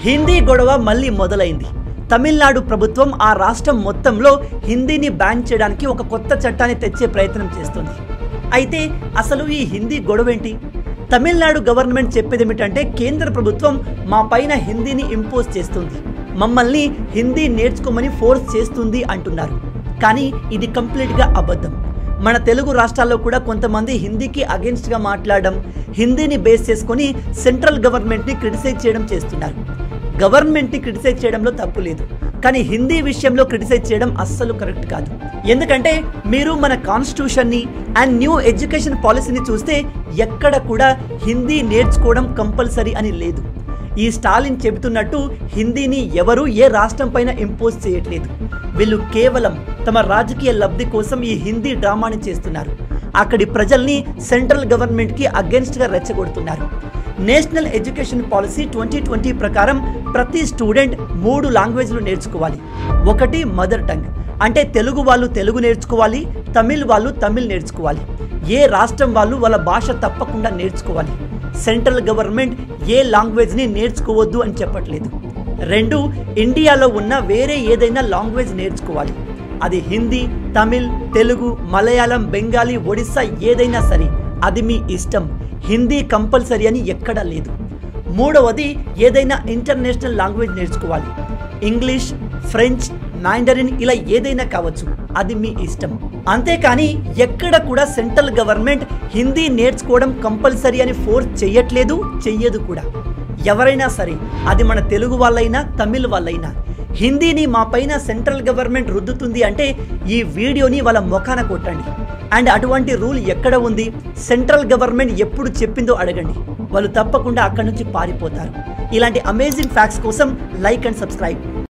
హిందీ గొడవ మళ్ళీ మొదలైంది. తమిళనాడు ప్రభుత్వం ఆ రాష్ట్రం మొత్తంలో హిందీని బ్యాన్ చేయడానికి ఒక కొత్త చట్టాన్ని తెచ్చే ప్రయత్నం చేస్తుంది. అయితే అసలు ఈ హిందీ గొడవేంటి? తమిళనాడు గవర్నమెంట్ చెప్పేది ఏమిటంటే కేంద్ర ప్రభుత్వం మా పైన హిందీని ఇంపోజ్ చేస్తుంది, మమ్మల్ని హిందీ నేర్చుకోమని ఫోర్స్ చేస్తుంది అంటున్నారు. కానీ ఇది కంప్లీట్గా అబద్ధం. మన తెలుగు రాష్ట్రాల్లో కూడా కొంతమంది హిందీకి అగెన్స్ట్గా మాట్లాడడం, హిందీని బేస్ చేసుకొని సెంట్రల్ గవర్నమెంట్ని క్రిటిసైజ్ చేయడం చేస్తున్నారు. గవర్నమెంట్ని క్రిటిసైజ్ చేయడంలో తప్పు లేదు, కానీ హిందీ విషయంలో క్రిటిసైజ్ చేయడం అస్సలు కరెక్ట్ కాదు. ఎందుకంటే మీరు మన కాన్స్టిట్యూషన్ని అండ్ న్యూ ఎడ్యుకేషన్ పాలసీని చూస్తే ఎక్కడ కూడా హిందీ నేర్చుకోవడం కంపల్సరీ అని లేదు. ఈ స్టాలిన్ చెబుతున్నట్టు హిందీని ఎవరు ఏ రాష్ట్రం పైన ఇంపోజ్ చేయట్లేదు. వీళ్ళు కేవలం తమ రాజకీయ లబ్ధి కోసం ఈ హిందీ డ్రామాని చేస్తున్నారు. అక్కడి ప్రజల్ని సెంట్రల్ గవర్నమెంట్కి అగెన్స్ట్గా రెచ్చగొడుతున్నారు. నేషనల్ ఎడ్యుకేషన్ పాలసీ 2020 ప్రకారం ప్రతి స్టూడెంట్ 3 లాంగ్వేజ్లు నేర్చుకోవాలి. ఒకటి మదర్ టంగ్, అంటే తెలుగు వాళ్ళు తెలుగు నేర్చుకోవాలి, తమిళ్ వాళ్ళు తమిళ్ నేర్చుకోవాలి. ఏ రాష్ట్రం వాళ్ళు వాళ్ళ భాష తప్పకుండా నేర్చుకోవాలి. సెంట్రల్ గవర్నమెంట్ ఏ లాంగ్వేజ్ని నేర్చుకోవద్దు అని చెప్పట్లేదు. 2, ఇండియాలో ఉన్న వేరే ఏదైనా లాంగ్వేజ్ నేర్చుకోవాలి. అది హిందీ, తమిళ్, తెలుగు, మలయాళం, బెంగాలీ, ఒడిస్సా ఏదైనా సరే, అది మీ ఇష్టం. హిందీ కంపల్సరీ అని ఎక్కడా లేదు. 3వది ఏదైనా ఇంటర్నేషనల్ లాంగ్వేజ్ నేర్చుకోవాలి. ఇంగ్లీష్, ఫ్రెంచ్, మాండరిన్ ఇలా ఏదైనా కావచ్చు, అది మీ ఇష్టం. అంతేకాని ఎక్కడ కూడా సెంట్రల్ గవర్నమెంట్ హిందీ నేర్చుకోవడం కంపల్సరీ అని ఫోర్స్ చెయ్యట్లేదు, చెయ్యదు కూడా. ఎవరైనా సరే, అది మన తెలుగు వాళ్ళైనా తమిళ్ వాళ్ళైనా, హిందీని మా పైన సెంట్రల్ గవర్నమెంట్ రుద్దుతుంది అంటే ఈ వీడియోని వాళ్ళ ముఖాన కొట్టండి. అండ్ అటువంటి రూల్ ఎక్కడ ఉంది? సెంట్రల్ గవర్నమెంట్ ఎప్పుడు చెప్పిందో అడగండి. వాళ్ళు తప్పకుండా అక్కడి నుంచి పారిపోతారు. ఇలాంటి అమేజింగ్ ఫ్యాక్ట్స్ కోసం లైక్ అండ్ సబ్స్క్రైబ్.